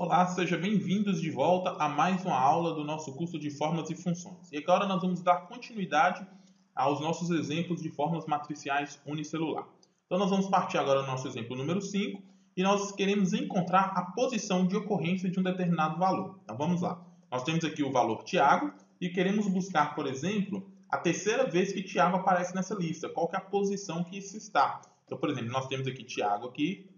Olá, sejam bem-vindos de volta a mais uma aula do nosso curso de Fórmulas e Funções. E agora nós vamos dar continuidade aos nossos exemplos de fórmulas matriciais unicelular. Então nós vamos partir agora do nosso exemplo número 5 e nós queremos encontrar a posição de ocorrência de um determinado valor. Então vamos lá. Nós temos aqui o valor Tiago e queremos buscar, por exemplo, a terceira vez que Tiago aparece nessa lista. Qual que é a posição que isso está? Então, por exemplo, nós temos aqui Tiago aqui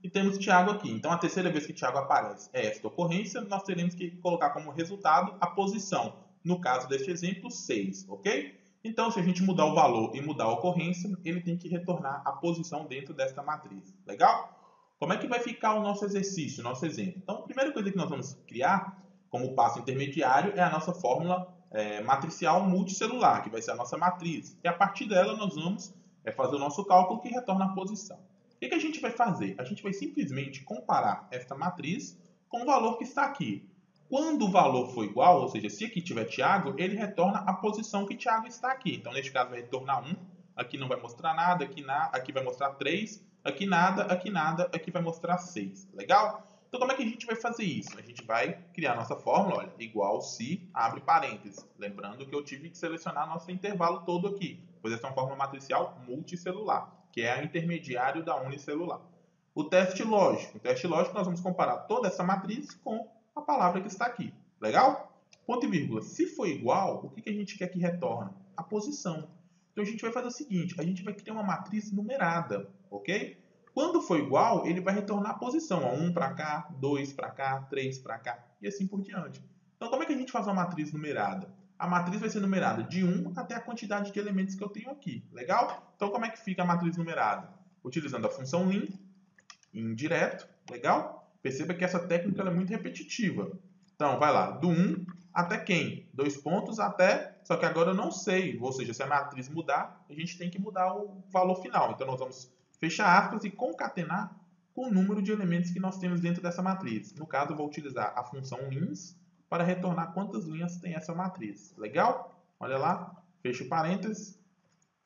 e temos Tiago aqui. Então, a terceira vez que Tiago aparece é esta ocorrência, nós teremos que colocar como resultado a posição. No caso deste exemplo, 6, ok? Então, se a gente mudar o valor e mudar a ocorrência, ele tem que retornar a posição dentro desta matriz. Legal? Como é que vai ficar o nosso exercício, o nosso exemplo? Então, a primeira coisa que nós vamos criar como passo intermediário é a nossa fórmula matricial multicelular, que vai ser a nossa matriz. E a partir dela, nós vamos fazer o nosso cálculo que retorna a posição. O que a gente vai fazer? A gente vai simplesmente comparar esta matriz com o valor que está aqui. Quando o valor for igual, ou seja, se aqui tiver Tiago, ele retorna a posição que Tiago está aqui. Então, neste caso, vai retornar 1. Aqui não vai mostrar nada, aqui vai mostrar 3. Aqui nada, aqui vai mostrar 6. Legal? Então, como é que a gente vai fazer isso? A gente vai criar nossa fórmula, olha, igual se, abre parênteses. Lembrando que eu tive que selecionar nosso intervalo todo aqui, pois essa é uma fórmula matricial multicelular, que é a intermediário da unicelular. O teste lógico. O teste lógico, nós vamos comparar toda essa matriz com a palavra que está aqui. Legal? Ponto e vírgula. Se for igual, o que a gente quer que retorne? A posição. Então, a gente vai fazer o seguinte, a gente vai criar uma matriz numerada, ok? Quando for igual, ele vai retornar a posição. 1 para cá, 2 para cá, 3 para cá e assim por diante. Então, como é que a gente faz uma matriz numerada? A matriz vai ser numerada de 1 até a quantidade de elementos que eu tenho aqui. Legal? Então, como é que fica a matriz numerada? Utilizando a função lim, indireto. Legal? Perceba que essa técnica é muito repetitiva. Então, vai lá, do 1 até quem? 2 pontos até, só que agora eu não sei. Ou seja, se a matriz mudar, a gente tem que mudar o valor final. Então, nós vamos fechar aspas e concatenar com o número de elementos que nós temos dentro dessa matriz. No caso, eu vou utilizar a função lins para retornar quantas linhas tem essa matriz. Legal? Olha lá, fecho parênteses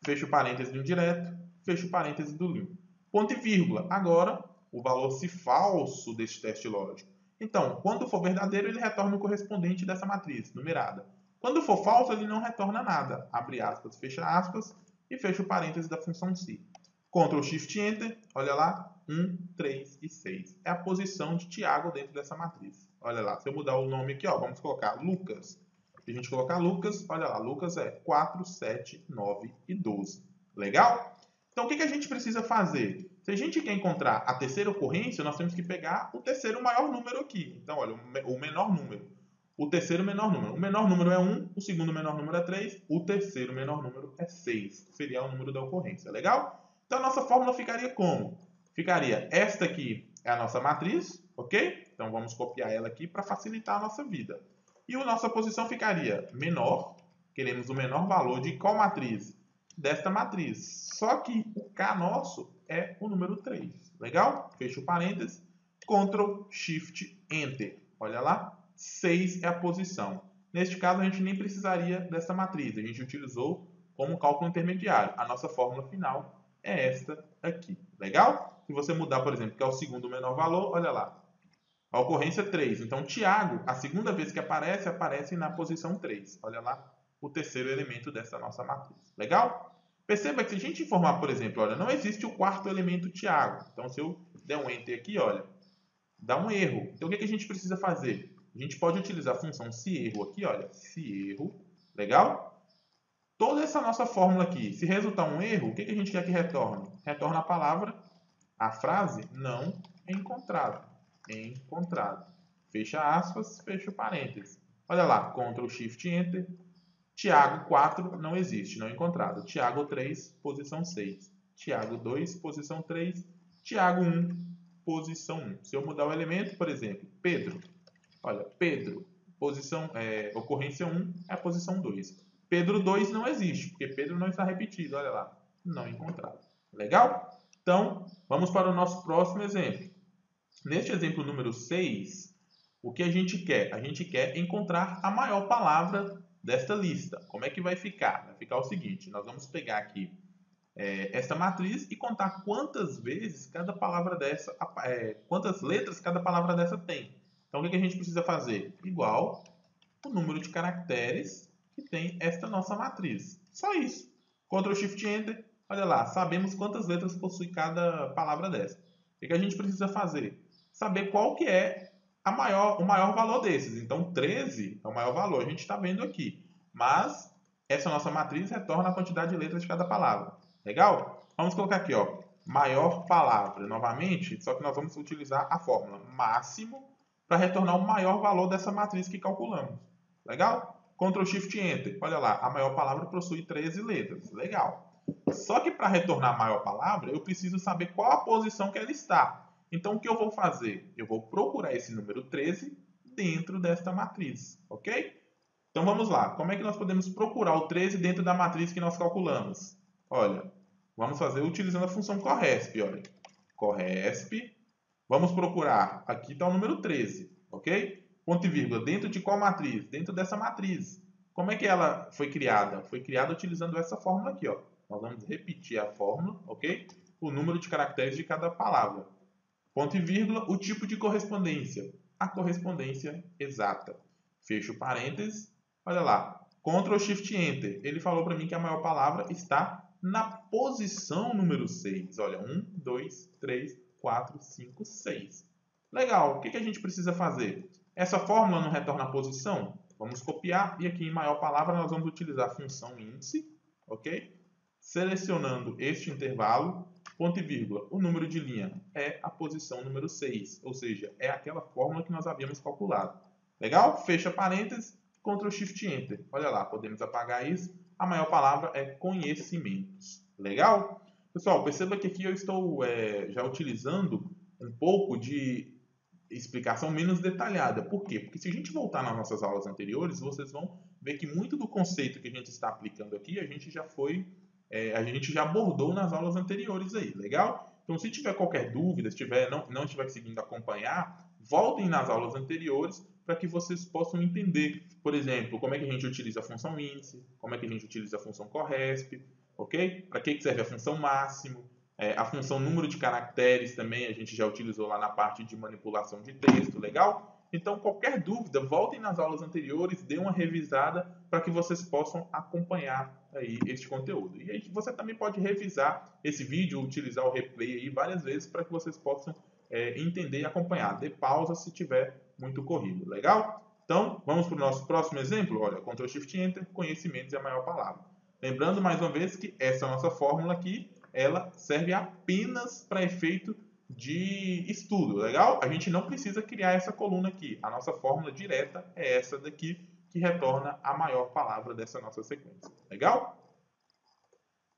do indireto, fecho parênteses do lim. Ponto e vírgula. Agora, o valor se falso desse teste lógico. Então, quando for verdadeiro, ele retorna o correspondente dessa matriz, numerada. Quando for falso, ele não retorna nada. Abre aspas, fecha aspas e fecha o parênteses da função se. Ctrl Shift Enter, olha lá, 1, 3 e 6. É a posição de Tiago dentro dessa matriz. Olha lá, se eu mudar o nome aqui, ó, vamos colocar Lucas. Se a gente colocar Lucas, olha lá, Lucas é 4, 7, 9 e 12. Legal? Então, o que a gente precisa fazer? Se a gente quer encontrar a terceira ocorrência, nós temos que pegar o terceiro maior número aqui. Então, olha, o menor número. O terceiro menor número. O menor número é 1, o segundo menor número é 3, o terceiro menor número é 6. Seria o número da ocorrência. Legal? Então, a nossa fórmula ficaria como? Ficaria, esta aqui é a nossa matriz, ok? Então, vamos copiar ela aqui para facilitar a nossa vida. E a nossa posição ficaria menor, queremos o menor valor de qual matriz? Desta matriz. Só que o K nosso é o número 3. Legal? Fecho parênteses, Ctrl, Shift, Enter. Olha lá, 6 é a posição. Neste caso, a gente nem precisaria dessa matriz. A gente utilizou como cálculo intermediário. A nossa fórmula final é esta aqui. Legal? Se você mudar, por exemplo, que é o segundo menor valor, olha lá. A ocorrência é 3. Então, Tiago, a segunda vez que aparece na posição 3. Olha lá, o terceiro elemento dessa nossa matriz. Legal? Perceba que se a gente informar, por exemplo, olha, não existe o quarto elemento Tiago. Então, se eu der um Enter aqui, olha, dá um erro. Então, o que a gente precisa fazer? A gente pode utilizar a função se erro aqui, olha, se erro. Legal? Toda essa nossa fórmula aqui, se resultar um erro, o que a gente quer que retorne? Retorna a palavra, a frase, não encontrado. Encontrado. Fecha aspas, fecha o parênteses. Olha lá, Ctrl Shift Enter. Tiago 4 não existe, não encontrado. Tiago 3, posição 6. Tiago 2, posição 3. Tiago 1, posição 1. Se eu mudar o elemento, por exemplo, Pedro. Olha, Pedro, ocorrência 1 é a posição 2. Pedro 2 não existe, porque Pedro não está repetido. Olha lá, não encontrado. Legal? Então, vamos para o nosso próximo exemplo. Neste exemplo número 6, o que a gente quer? A gente quer encontrar a maior palavra desta lista. Como é que vai ficar? Vai ficar o seguinte, nós vamos pegar aqui esta matriz e contar quantas vezes cada palavra dessa, quantas letras cada palavra dessa tem. Então, o que a gente precisa fazer? Igual o número de caracteres que tem esta nossa matriz. Só isso. Ctrl Shift Enter. Olha lá, sabemos quantas letras possui cada palavra dessa. O que a gente precisa fazer? Saber qual que é o maior valor desses. Então, 13 é o maior valor. A gente está vendo aqui. Mas essa nossa matriz retorna a quantidade de letras de cada palavra. Legal? Vamos colocar aqui, ó, maior palavra. Novamente, só que nós vamos utilizar a fórmula máximo para retornar o maior valor dessa matriz que calculamos. Legal? Ctrl Shift Enter. Olha lá, a maior palavra possui 13 letras. Legal. Só que para retornar a maior palavra, eu preciso saber qual a posição que ela está. Então, o que eu vou fazer? Eu vou procurar esse número 13 dentro desta matriz, ok? Então, vamos lá. Como é que nós podemos procurar o 13 dentro da matriz que nós calculamos? Olha, vamos fazer utilizando a função corresp. Olha, corresp. Vamos procurar. Aqui está o número 13, ok? Ponto e vírgula. Dentro de qual matriz? Dentro dessa matriz. Como é que ela foi criada? Foi criada utilizando essa fórmula aqui, ó. Nós vamos repetir a fórmula, ok? O número de caracteres de cada palavra. Ponto e vírgula, o tipo de correspondência. A correspondência exata. Fecho parênteses. Olha lá. Ctrl Shift Enter. Ele falou para mim que a maior palavra está na posição número 6. Olha, 1, 2, 3, 4, 5, 6. Legal. O que a gente precisa fazer? Essa fórmula não retorna a posição? Vamos copiar e aqui em maior palavra nós vamos utilizar a função índice, ok? Selecionando este intervalo, ponto e vírgula, o número de linha é a posição número 6, ou seja, é aquela fórmula que nós havíamos calculado. Legal? Fecha parênteses, Ctrl Shift Enter. Olha lá, podemos apagar isso. A maior palavra é conhecimentos. Legal? Pessoal, perceba que aqui eu estou já utilizando um pouco de explicação menos detalhada. Por quê? Porque se a gente voltar nas nossas aulas anteriores, vocês vão ver que muito do conceito que a gente está aplicando aqui, a gente já abordou nas aulas anteriores aí, legal? Então, se tiver qualquer dúvida, se não estiver conseguindo acompanhar, voltem nas aulas anteriores para que vocês possam entender, por exemplo, como é que a gente utiliza a função índice, como é que a gente utiliza a função corresp, ok? Para que serve a função máximo, a função número de caracteres também a gente já utilizou lá na parte de manipulação de texto, legal? Então, qualquer dúvida, voltem nas aulas anteriores, dê uma revisada para que vocês possam acompanhar aí este conteúdo. E aí você também pode revisar esse vídeo, utilizar o replay aí várias vezes para que vocês possam entender e acompanhar. Dê pausa se tiver muito corrido, legal? Então, vamos para o nosso próximo exemplo. Olha, Ctrl Shift Enter, conhecimentos é a maior palavra. Lembrando mais uma vez que essa nossa fórmula aqui, ela serve apenas para efeito de estudo, legal? A gente não precisa criar essa coluna aqui. A nossa fórmula direta é essa daqui, que retorna a maior palavra dessa nossa sequência. Legal?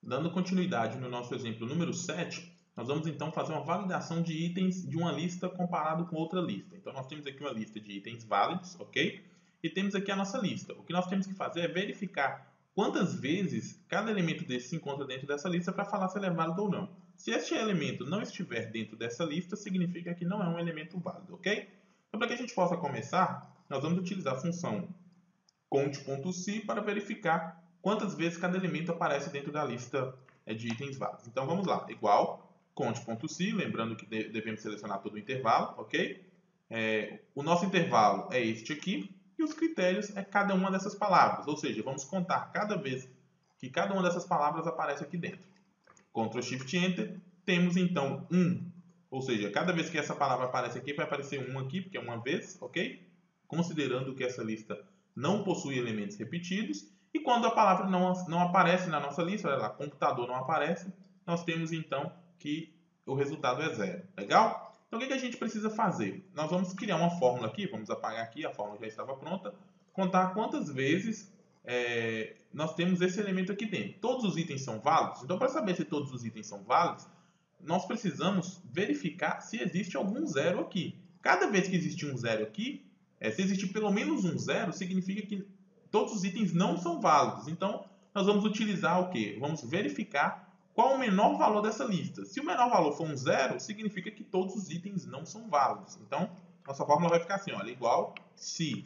Dando continuidade no nosso exemplo número 7, nós vamos então fazer uma validação de itens de uma lista comparado com outra lista. Então, nós temos aqui uma lista de itens válidos, ok? E temos aqui a nossa lista. O que nós temos que fazer é verificar quantas vezes cada elemento desse se encontra dentro dessa lista para falar se ele é válido ou não. Se este elemento não estiver dentro dessa lista, significa que não é um elemento válido, ok? Então, para que a gente possa começar, nós vamos utilizar a função count.se para verificar quantas vezes cada elemento aparece dentro da lista de itens válidos. Então, vamos lá. Igual count.se, lembrando que devemos selecionar todo o intervalo, ok? O nosso intervalo é este aqui. E os critérios é cada uma dessas palavras, ou seja, vamos contar cada vez que cada uma dessas palavras aparece aqui dentro. Ctrl Shift Enter, temos então 1, ou seja, cada vez que essa palavra aparece aqui, vai aparecer 1 aqui, porque é uma vez, ok? Considerando que essa lista não possui elementos repetidos, e quando a palavra não aparece na nossa lista, olha lá, computador não aparece, nós temos então que o resultado é 0, legal? Então, o que a gente precisa fazer? Nós vamos criar uma fórmula aqui, vamos apagar aqui, a fórmula já estava pronta, contar quantas vezes nós temos esse elemento aqui dentro. Todos os itens são válidos? Então, para saber se todos os itens são válidos, nós precisamos verificar se existe algum zero aqui. Cada vez que existe um zero aqui, se existe pelo menos um zero, significa que todos os itens não são válidos. Então, nós vamos utilizar o quê? Vamos verificar qual o menor valor dessa lista. Se o menor valor for um zero, significa que todos os itens não são válidos. Então, nossa fórmula vai ficar assim, olha, igual se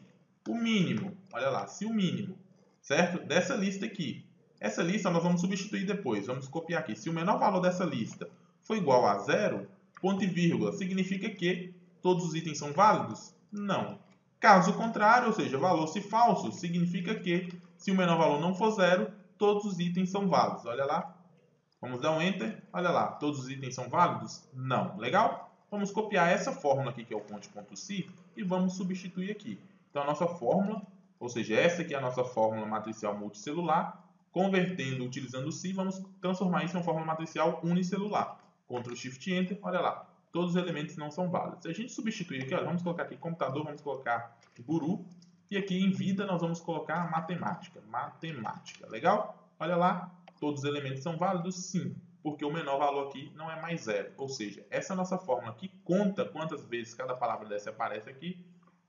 o mínimo, olha lá, se o mínimo, certo? Dessa lista aqui Essa lista nós vamos substituir depois. Vamos copiar aqui. Se o menor valor dessa lista for igual a 0, ponto e vírgula, significa que todos os itens são válidos? Não. Caso contrário, ou seja, valor se falso, significa que se o menor valor não for 0, todos os itens são válidos. Olha lá. Vamos dar um Enter. Olha lá. Todos os itens são válidos? Não. Legal? Vamos copiar essa fórmula aqui, que é o conte.si, e vamos substituir aqui. Então, a nossa fórmula, ou seja, essa aqui é a nossa fórmula matricial multicelular. Convertendo, utilizando o si, vamos transformar isso em uma fórmula matricial unicelular. Ctrl Shift Enter, olha lá. Todos os elementos não são válidos. Se a gente substituir aqui, olha, vamos colocar aqui computador, vamos colocar guru. E aqui em vida nós vamos colocar matemática. Matemática, legal? Olha lá, todos os elementos são válidos? Sim, porque o menor valor aqui não é mais 0. Ou seja, essa nossa fórmula aqui conta quantas vezes cada palavra dessa aparece aqui,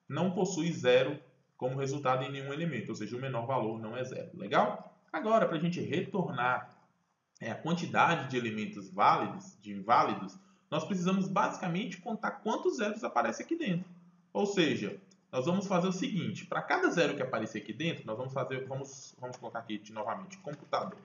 não possui 0 como resultado em nenhum elemento, ou seja, o menor valor não é 0. Legal? Agora, para a gente retornar a quantidade de elementos válidos, de inválidos, nós precisamos basicamente contar quantos zeros aparecem aqui dentro. Ou seja, nós vamos fazer o seguinte, para cada zero que aparecer aqui dentro, nós vamos colocar aqui novamente, computador,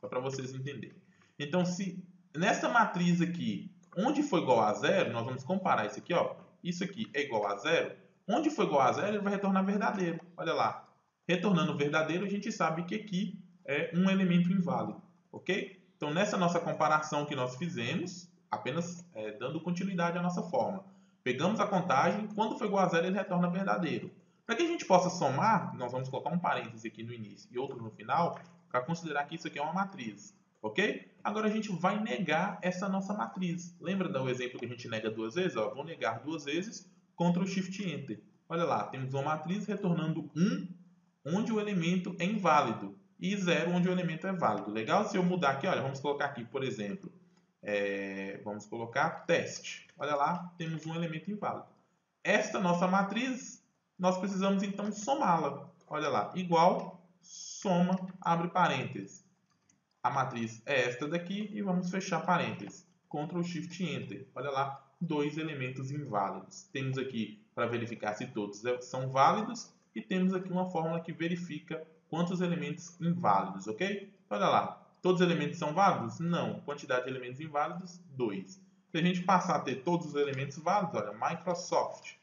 só para vocês entenderem. Então, se nessa matriz aqui, onde for igual a 0, nós vamos comparar isso aqui, ó, isso aqui é igual a 0, onde for igual a 0, ele vai retornar verdadeiro. Olha lá, retornando verdadeiro, a gente sabe que aqui é um elemento inválido, ok? Então, nessa nossa comparação que nós fizemos, apenas dando continuidade à nossa fórmula, pegamos a contagem, quando for igual a 0, ele retorna verdadeiro. Para que a gente possa somar, nós vamos colocar um parêntese aqui no início e outro no final, para considerar que isso aqui é uma matriz, ok? Agora a gente vai negar essa nossa matriz. Lembra do exemplo que a gente nega duas vezes? Ó, vou negar duas vezes, Ctrl Shift Enter. Olha lá, temos uma matriz retornando 1, onde o elemento é inválido, e 0, onde o elemento é válido. Legal? Se eu mudar aqui, olha, vamos colocar aqui, por exemplo, vamos colocar teste. Olha lá, temos um elemento inválido. Esta nossa matriz, nós precisamos então somá-la. Olha lá, igual, soma, abre parênteses. A matriz é esta daqui e vamos fechar parênteses. Ctrl Shift Enter. Olha lá, dois elementos inválidos. Temos aqui para verificar se todos são válidos e temos aqui uma fórmula que verifica quantos elementos inválidos, ok? Olha lá, todos os elementos são válidos? Não. Quantidade de elementos inválidos? 2. Se a gente passar a ter todos os elementos válidos, olha, Microsoft.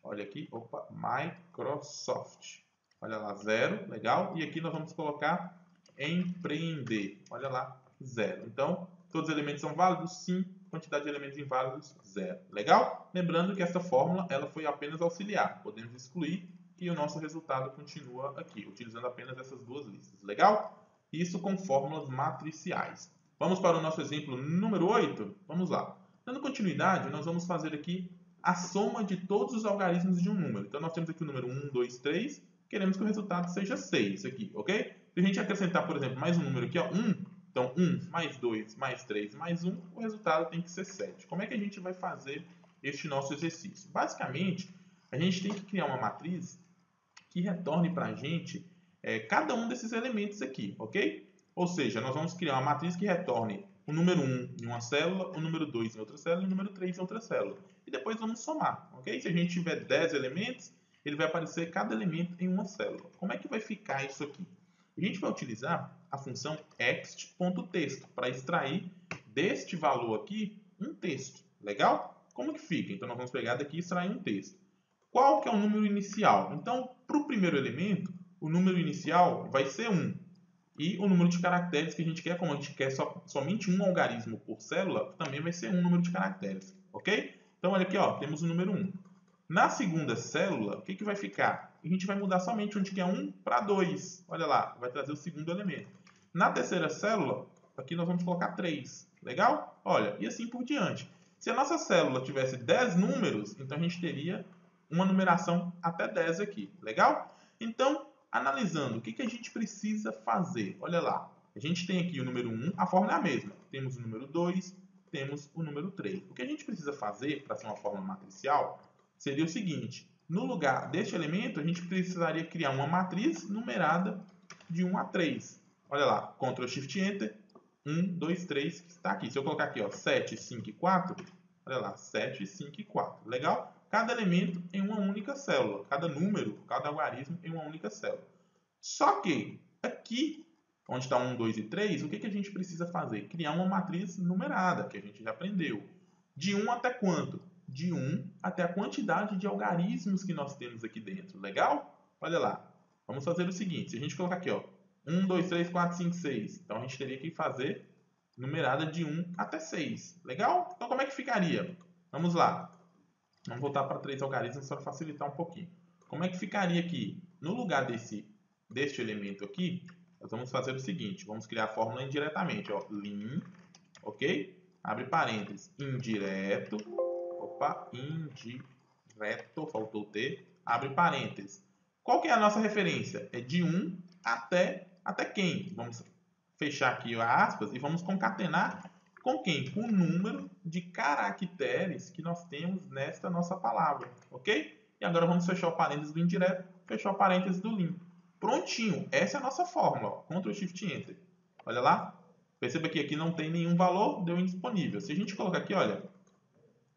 Olha aqui, opa, Microsoft. Olha lá, 0, legal. E aqui nós vamos colocar empreender. Olha lá, 0. Então, todos os elementos são válidos? Sim. Quantidade de elementos inválidos? 0. Legal? Lembrando que essa fórmula ela foi apenas auxiliar. Podemos excluir e o nosso resultado continua aqui, utilizando apenas essas duas listas. Legal? Isso com fórmulas matriciais. Vamos para o nosso exemplo número 8? Vamos lá. Dando continuidade, nós vamos fazer aqui a soma de todos os algarismos de um número. Então, nós temos aqui o número 1, 2, 3. Queremos que o resultado seja 6 aqui, ok? Se a gente acrescentar, por exemplo, mais um número aqui, ó, 1, então 1 mais 2 mais 3 mais 1, o resultado tem que ser 7. Como é que a gente vai fazer este nosso exercício? Basicamente, a gente tem que criar uma matriz que retorne para a gente cada um desses elementos aqui, ok? Ou seja, nós vamos criar uma matriz que retorne o número 1 em uma célula, o número 2 em outra célula e o número 3 em outra célula. E depois vamos somar, ok? Se a gente tiver 10 elementos, ele vai aparecer cada elemento em uma célula. Como é que vai ficar isso aqui? A gente vai utilizar a função ext.texto para extrair deste valor aqui um texto. Legal? Como que fica? Então, nós vamos pegar daqui e extrair um texto. Qual que é o número inicial? Então, para o primeiro elemento, o número inicial vai ser 1. E o número de caracteres que a gente quer, como a gente quer somente um algarismo por célula, também vai ser um número de caracteres. Ok? Então, olha aqui, ó, temos o número 1. Na segunda célula, o que, que vai ficar? A gente vai mudar somente onde que é 1 para 2. Olha lá, vai trazer o segundo elemento. Na terceira célula, aqui nós vamos colocar 3. Legal? Olha, e assim por diante. Se a nossa célula tivesse 10 números, então a gente teria uma numeração até 10 aqui. Legal? Então, analisando, o que, que a gente precisa fazer? Olha lá, a gente tem aqui o número 1, a fórmula é a mesma. Temos o número 2, temos o número 3. O que a gente precisa fazer para ser uma fórmula matricial seria o seguinte: no lugar deste elemento, a gente precisaria criar uma matriz numerada de 1 a 3. Olha lá, Ctrl Shift Enter, 1, 2, 3, que está aqui. Se eu colocar aqui, ó, 7, 5 e 4, olha lá, 7, 5 e 4. Legal? Cada elemento em uma única célula. Cada número, cada algarismo em uma única célula. Só que aqui onde está 1, 2 e 3, o que a gente precisa fazer? Criar uma matriz numerada, que a gente já aprendeu. De 1 até quanto? De 1 até a quantidade de algarismos que nós temos aqui dentro. Legal? Olha lá. Vamos fazer o seguinte. Se a gente colocar aqui, ó, 1, 2, 3, 4, 5, 6. Então, a gente teria que fazer numerada de 1 até 6. Legal? Então, como é que ficaria? Vamos lá. Vamos voltar para 3 algarismos para facilitar um pouquinho. Como é que ficaria aqui? No lugar deste elemento aqui, nós vamos fazer o seguinte. Vamos criar a fórmula indiretamente. Ó, lim, ok? Abre parênteses, indireto. Opa, indireto, faltou T. Abre parênteses. Qual que é a nossa referência? É de 1 até quem? Vamos fechar aqui aspas e vamos concatenar com quem? Com o número de caracteres que nós temos nesta nossa palavra, ok? E agora vamos fechar o parênteses do indireto, fechar o parênteses do lim. Prontinho, essa é a nossa fórmula, ó. Ctrl Shift Enter. Olha lá, perceba que aqui não tem nenhum valor, deu indisponível. Se a gente colocar aqui, olha,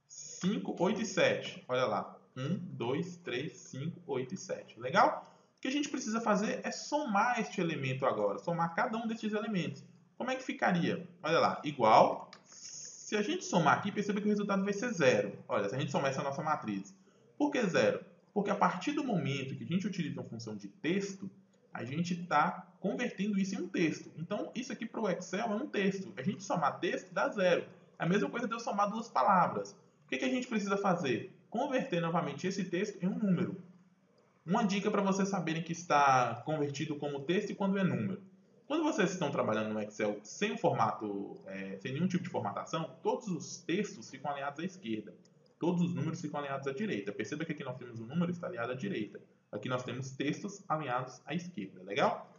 5, 8 e 7, olha lá, 1, 2, 3, 5, 8 e 7. Legal? O que a gente precisa fazer é somar este elemento agora, somar cada um destes elementos. Como é que ficaria? Olha lá, igual, se a gente somar aqui, perceba que o resultado vai ser 0. Olha, se a gente somar essa nossa matriz. Por que 0? Porque a partir do momento que a gente utiliza uma função de texto, a gente está convertendo isso em um texto. Então, isso aqui para o Excel é um texto. A gente somar texto dá 0. É a mesma coisa de eu somar duas palavras. O que a gente precisa fazer? Converter novamente esse texto em um número. Uma dica para vocês saberem que está convertido como texto e quando é número. Quando vocês estão trabalhando no Excel sem sem nenhum tipo de formatação, todos os textos ficam alinhados à esquerda. Todos os números ficam alinhados à direita. Perceba que aqui nós temos um número que está alinhado à direita. Aqui nós temos textos alinhados à esquerda. Legal?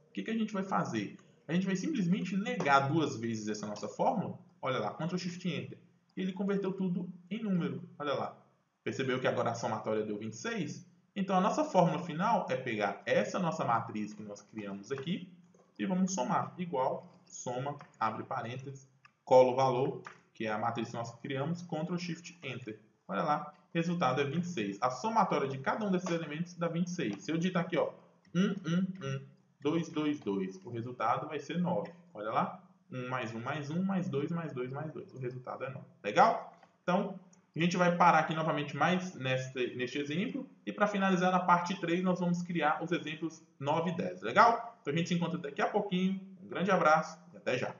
O que a gente vai fazer? A gente vai simplesmente negar duas vezes essa nossa fórmula. Olha lá, Ctrl Shift Enter. E ele converteu tudo em número. Olha lá. Percebeu que agora a somatória deu 26? Então, a nossa fórmula final é pegar essa nossa matriz que nós criamos aqui e vamos somar. Igual, soma, abre parênteses, cola o valor, que é a matriz que nós criamos, Ctrl Shift Enter. Olha lá, resultado é 26. A somatória de cada um desses elementos dá 26. Se eu digitar aqui, ó, 1, 1, 1, 2, 2, 2, o resultado vai ser 9. Olha lá, 1 mais 1 mais 1, mais 2, mais 2, mais 2. O resultado é 9. Legal? Então, a gente vai parar aqui novamente mais neste exemplo. E para finalizar, na parte 3, nós vamos criar os exemplos 9 e 10. Legal? Então, a gente se encontra daqui a pouquinho. Um grande abraço e até já.